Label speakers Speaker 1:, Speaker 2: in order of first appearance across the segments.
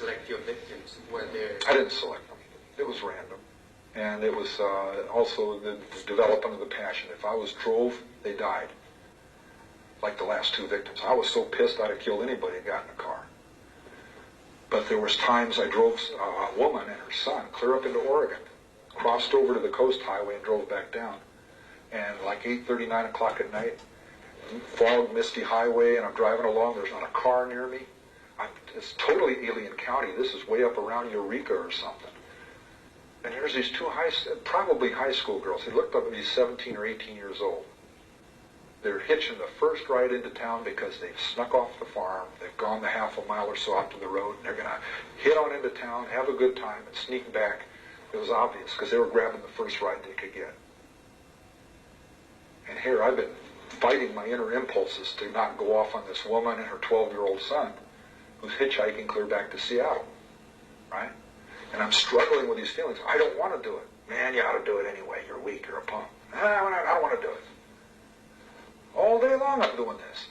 Speaker 1: select your victims?
Speaker 2: I didn't select them. It was random. And it was also the development of the passion. If I drove, they died. Like the last two victims. I was so pissed I'd have killed anybody that got in a car. But there was times I drove a woman and her son clear up into Oregon, crossed over to the coast highway and drove back down. And like 8:30, 9 o'clock at night, fog, misty highway, and I'm driving along. There's not a car near me. It's totally alien county. This is way up around Eureka or something. And here's these two probably high school girls. They looked up to be 17 or 18 years old. They're hitching the first ride into town because they've snuck off the farm. They've gone the half a mile or so out to the road, and they're going to hit on into town, have a good time, and sneak back. It was obvious because they were grabbing the first ride they could get. And here I've been fighting my inner impulses to not go off on this woman and her 12-year-old son who's hitchhiking clear back to Seattle, right? And I'm struggling with these feelings. I don't want to do it. Man, you ought to do it anyway. You're weak. You're a punk. I don't want to do it. All day long I'm doing this.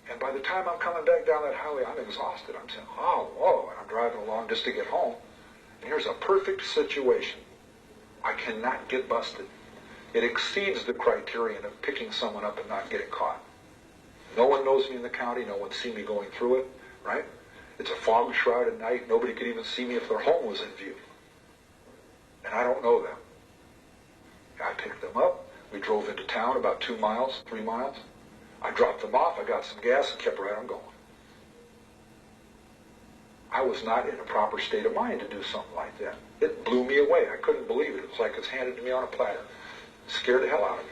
Speaker 2: And by the time I'm coming back down that highway, I'm exhausted. I'm saying, oh, whoa, and I'm driving along just to get home. And here's a perfect situation. I cannot get busted. It exceeds the criterion of picking someone up and not getting caught. No one knows me in the county. No one's seen me going through it, right? It's a fog shroud at night. Nobody could even see me if their home was in view. And I don't know them. I picked them up. We drove into town about 2 miles, 3 miles. I dropped them off. I got some gas and kept right on going. I was not in a proper state of mind to do something like that. It blew me away. I couldn't believe it. It was like it was handed to me on a platter. It scared the hell out of me.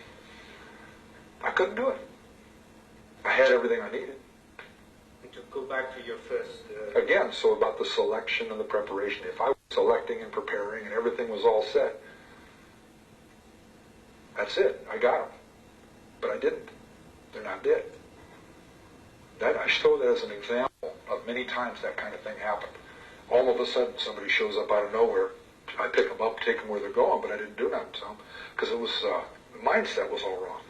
Speaker 2: I couldn't do it. I had everything I needed.
Speaker 1: And to go back to your first...
Speaker 2: Again, so about the selection and the preparation. If I was selecting and preparing and everything was all set, that's it. I got them. But I didn't. They're not dead. That I show that as an example of many times that kind of thing happened. All of a sudden, somebody shows up out of nowhere. I pick them up, take them where they're going, but I didn't do nothing to them because it was the mindset was all wrong.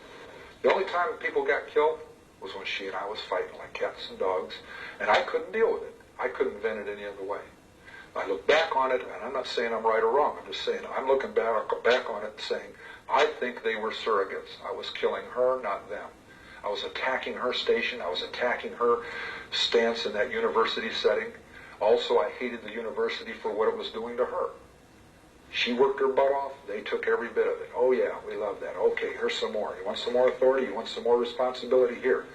Speaker 2: The only time people got killed was when she and I was fighting like cats and dogs, and I couldn't deal with it. I couldn't vent it any other way. I look back on it, and I'm not saying I'm right or wrong. I'm just saying I'm looking back on it and saying I think they were surrogates. I was killing her, not them. I was attacking her station. I was attacking her stance in that university setting. Also, I hated the university for what it was doing to her. She worked her butt off. They took every bit of it. Oh, yeah, we love that. Okay, here's some more. You want some more authority? You want some more responsibility? Here.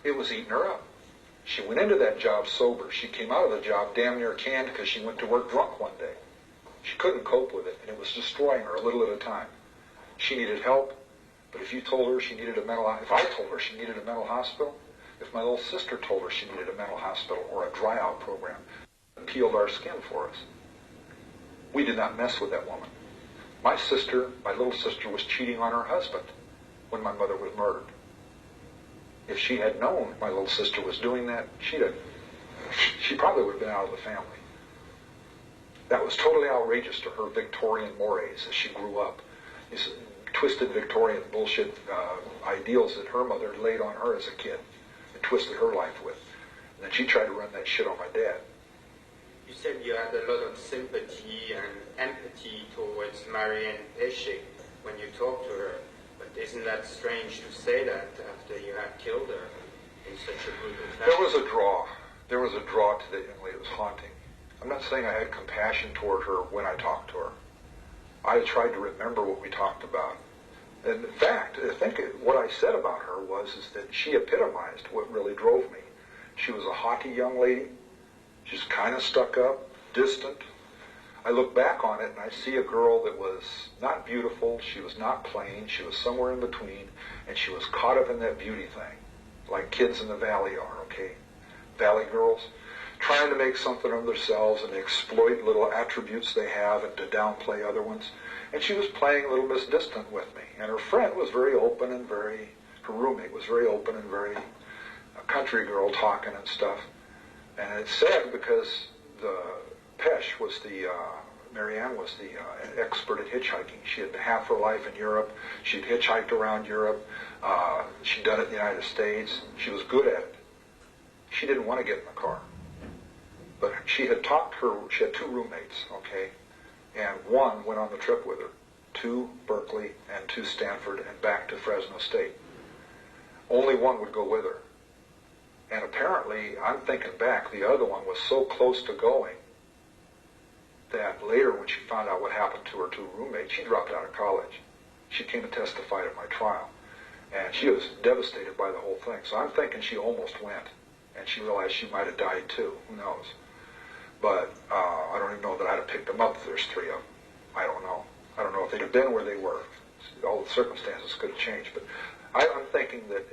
Speaker 2: It was eating her up. She went into that job sober. She came out of the job damn near canned because she went to work drunk one day. She couldn't cope with it, and it was destroying her a little at a time. She needed help, but if you told her she needed a if I told her she needed a mental hospital, if my little sister told her she needed a mental hospital or a dry-out program, it peeled our skin for us. We did not mess with that woman. My little sister, was cheating on her husband when my mother was murdered. If she had known my little sister was doing that, she probably would have been out of the family. That was totally outrageous to her Victorian mores as she grew up. These twisted Victorian bullshit ideals that her mother laid on her as a kid and twisted her life with. And then she tried to run that shit on my dad.
Speaker 1: You said you had a lot of sympathy and empathy towards Marianne Pesce when you talked to her. But isn't that strange to say that after you had killed her in such a brutal fashion?
Speaker 2: There was a draw. There was a draw to the young lady. It was haunting. I'm not saying I had compassion toward her when I talked to her. I tried to remember what we talked about. And in fact, I think what I said about her was that she epitomized what really drove me. She was a haughty young lady. She's kind of stuck up, distant. I look back on it and I see a girl that was not beautiful, she was not plain, she was somewhere in between, and she was caught up in that beauty thing, like kids in the valley are, okay? Valley girls, trying to make something of themselves and exploit little attributes they have and to downplay other ones. And she was playing a little Miss Distant with me. And her friend was very open and her roommate was very open and very a country girl talking and stuff. And it's sad because Marianne was the expert at hitchhiking. She had half her life in Europe. She'd hitchhiked around Europe. She'd done it in the United States. She was good at it. She didn't want to get in the car. But she had she had two roommates, okay, and one went on the trip with her to Berkeley and to Stanford and back to Fresno State. Only one would go with her. And apparently, I'm thinking back, the other one was so close to going that later when she found out what happened to her two roommates, she dropped out of college. She came and testified at my trial. And she was devastated by the whole thing. So I'm thinking she almost went. And she realized she might have died too. Who knows? But I don't even know that I'd have picked them up if there's three of them. I don't know. I don't know if they'd have been where they were. All the circumstances could have changed. But I'm thinking that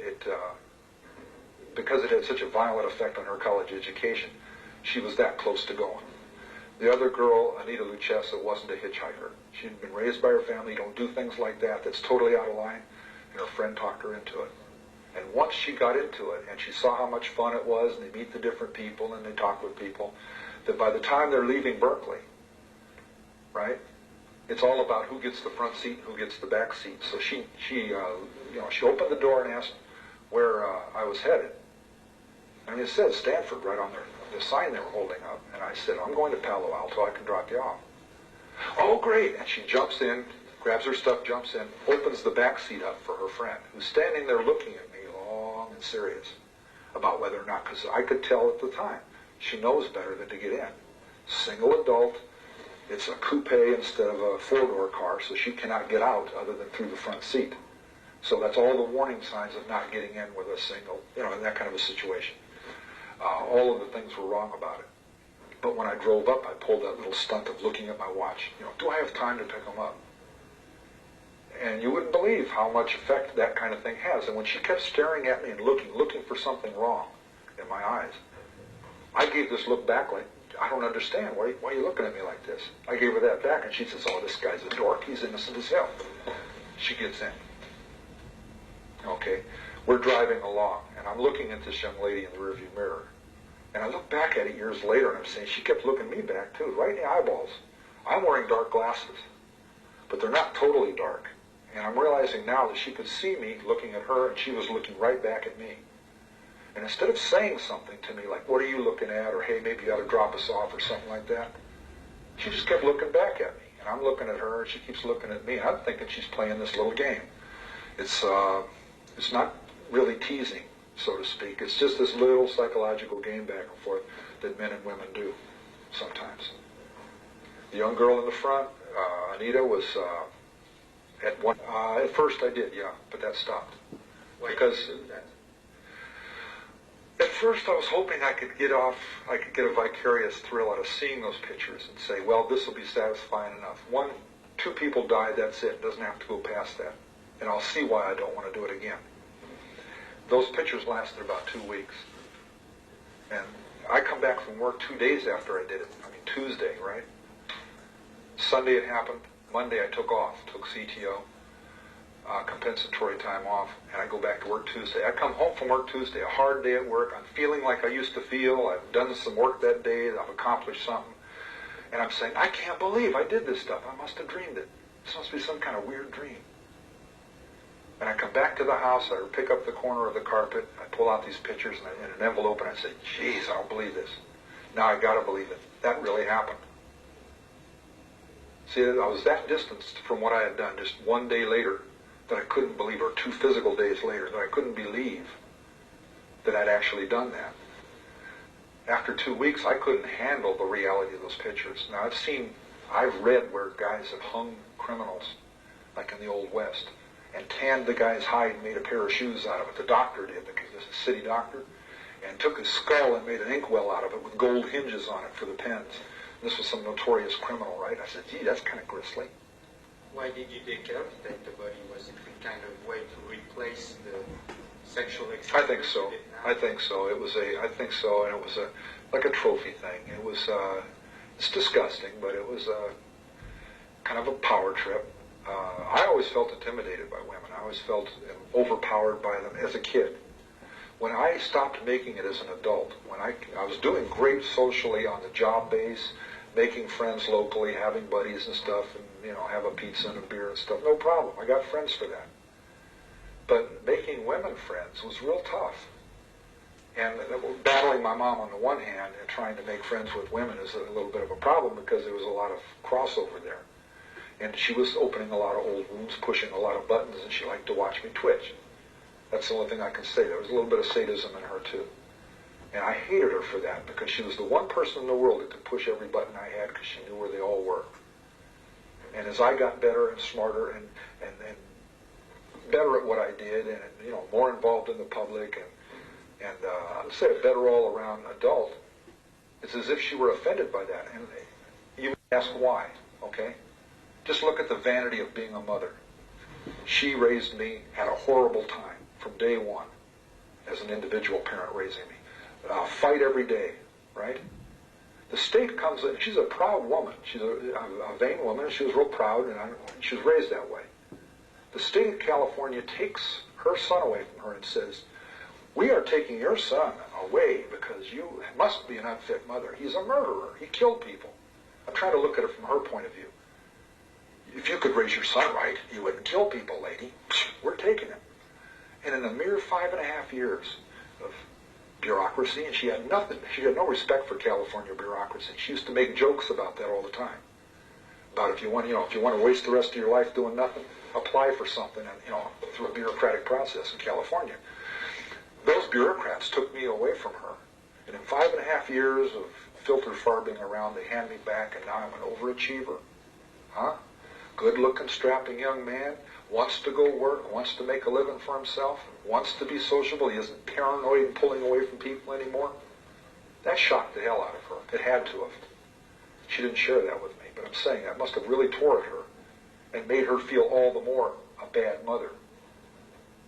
Speaker 2: because it had such a violent effect on her college education, she was that close to going. The other girl, Anita Luchessa, wasn't a hitchhiker. She'd been raised by her family, don't do things like that, that's totally out of line, and her friend talked her into it. And once she got into it, and she saw how much fun it was, and they meet the different people, and they talk with people, that by the time they're leaving Berkeley, right, it's all about who gets the front seat and who gets the back seat. So she opened the door and asked where I was headed. I mean, it says Stanford right on the sign they were holding up. And I said, I'm going to Palo Alto, I can drop you off. Oh, great. And she jumps in, grabs her stuff, jumps in, opens the back seat up for her friend, who's standing there looking at me long and serious about whether or not, because I could tell at the time, she knows better than to get in. Single adult, it's a coupe instead of a four-door car, so she cannot get out other than through the front seat. So that's all the warning signs of not getting in with a single, in that kind of a situation. All of the things were wrong about it. But when I drove up, I pulled that little stunt of looking at my watch. Do I have time to pick them up? And you wouldn't believe how much effect that kind of thing has. And when she kept staring at me and looking for something wrong in my eyes, I gave this look back like, I don't understand. Why are you looking at me like this? I gave her that back, and she says, oh, this guy's a dork. He's innocent as hell. She gets in. Okay, we're driving along, and I'm looking at this young lady in the rearview mirror. And I look back at it years later, and I'm saying, she kept looking me back, too, right in the eyeballs. I'm wearing dark glasses, but they're not totally dark. And I'm realizing now that she could see me looking at her, and she was looking right back at me. And instead of saying something to me like, what are you looking at, or hey, maybe you ought to drop us off, or something like that, she just kept looking back at me. And I'm looking at her, and she keeps looking at me, and I'm thinking she's playing this little game. It's not really teasing, so to speak. It's just this little psychological game back and forth that men and women do sometimes. The young girl in the front, Anita, was at first I did, yeah, but that stopped.
Speaker 1: Why
Speaker 2: Because
Speaker 1: did you do that?
Speaker 2: At first I was hoping I could get a vicarious thrill out of seeing those pictures and say, well, this will be satisfying enough. Two people died, that's it. It doesn't have to go past that. And I'll see why I don't want to do it again. Those pictures lasted about 2 weeks. And I come back from work 2 days after I did it. I mean, Tuesday, right? Sunday it happened. Monday I took off, took CTO, compensatory time off, and I go back to work Tuesday. I come home from work Tuesday, a hard day at work. I'm feeling like I used to feel. I've done some work that day. I've accomplished something. And I'm saying, I can't believe I did this stuff. I must have dreamed it. This must be some kind of weird dream. And I come back to the house, I pick up the corner of the carpet, I pull out these pictures in an envelope, and I say, geez, I don't believe this. Now I got to believe it. That really happened. See, I was that distanced from what I had done just 1 day later that I couldn't believe, or 2 physical days later, that I couldn't believe that I'd actually done that. After 2 weeks, I couldn't handle the reality of those pictures. Now, I've read where guys have hung criminals, like in the Old West, and tanned the guy's hide and made a pair of shoes out of it. The doctor did, because this is a city doctor, and took his skull and made an inkwell out of it with gold hinges on it for the pens. This was some notorious criminal, right? I said, gee, that's kind of grisly.
Speaker 1: Why did you decapitate the body? Was it a kind of way to replace the sexual experience?
Speaker 2: I think so. I think so. And it was like a trophy thing. It was, it's disgusting, but it was kind of a power trip. I always felt intimidated by women. I always felt overpowered by them as a kid. When I stopped making it as an adult, when I was doing great socially on the job base, making friends locally, having buddies and stuff, and have a pizza and a beer and stuff, no problem. I got friends for that. But making women friends was real tough. And battling my mom on the one hand and trying to make friends with women is a little bit of a problem because there was a lot of crossover there. And she was opening a lot of old wounds, pushing a lot of buttons, and she liked to watch me twitch. That's the only thing I can say. There was a little bit of sadism in her, too. And I hated her for that because she was the one person in the world that could push every button I had because she knew where they all were. And as I got better and smarter and better at what I did and, more involved in the public and I'd say a better all-around adult, it's as if she were offended by that. And you ask why, okay? Just look at the vanity of being a mother. She raised me, had a horrible time from day one as an individual parent raising me. Fight every day, right? The state comes in, she's a proud woman. She's a vain woman, and she was real proud, and she was raised that way. The state of California takes her son away from her and says, we are taking your son away because you must be an unfit mother. He's a murderer. He killed people. I'm trying to look at it from her point of view. If you could raise your son right, you wouldn't kill people, lady. We're taking him. And in a mere 5.5 years of bureaucracy, and she had nothing. She had no respect for California bureaucracy. She used to make jokes about that all the time. About if you want to waste the rest of your life doing nothing, apply for something, and through a bureaucratic process in California. Those bureaucrats took me away from her, and in 5.5 years of filter farbing around, they hand me back, and now I'm an overachiever. Huh? Good-looking, strapping young man, wants to go work, wants to make a living for himself, wants to be sociable. He isn't paranoid and pulling away from people anymore. That shocked the hell out of her. It had to have. She didn't share that with me, but I'm saying that must have really tore at her and made her feel all the more a bad mother.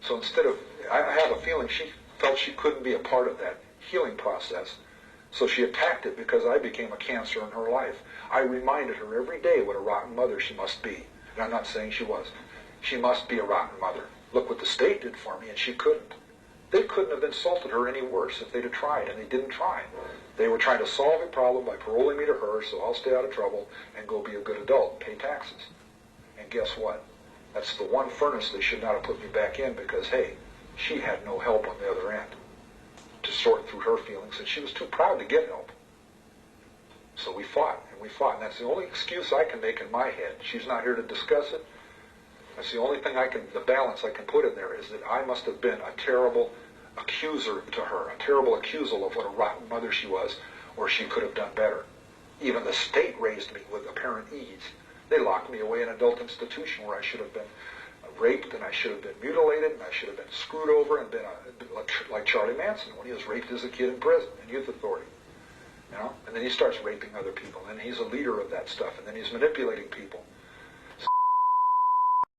Speaker 2: So instead of, I have a feeling she felt she couldn't be a part of that healing process, so she attacked it because I became a cancer in her life. I reminded her every day what a rotten mother she must be. And I'm not saying she was. She must be a rotten mother. Look what the state did for me, and she couldn't. They couldn't have insulted her any worse if they'd have tried, and they didn't try. They were trying to solve a problem by paroling me to her so I'll stay out of trouble and go be a good adult and pay taxes. And guess what? That's the one furnace they should not have put me back in because, hey, she had no help on the other end to sort through her feelings, and she was too proud to get help. So we fought, and that's the only excuse I can make in my head. She's not here to discuss it. That's the only thing the balance I can put in there is that I must have been a terrible accuser to her, a terrible accusal of what a rotten mother she was, or she could have done better. Even the state raised me with apparent ease. They locked me away in an adult institution where I should have been raped, and I should have been mutilated, and I should have been screwed over and been like Charlie Manson when he was raped as a kid in prison, in youth authority. And then he starts raping other people, and he's a leader of that stuff, and then he's manipulating people.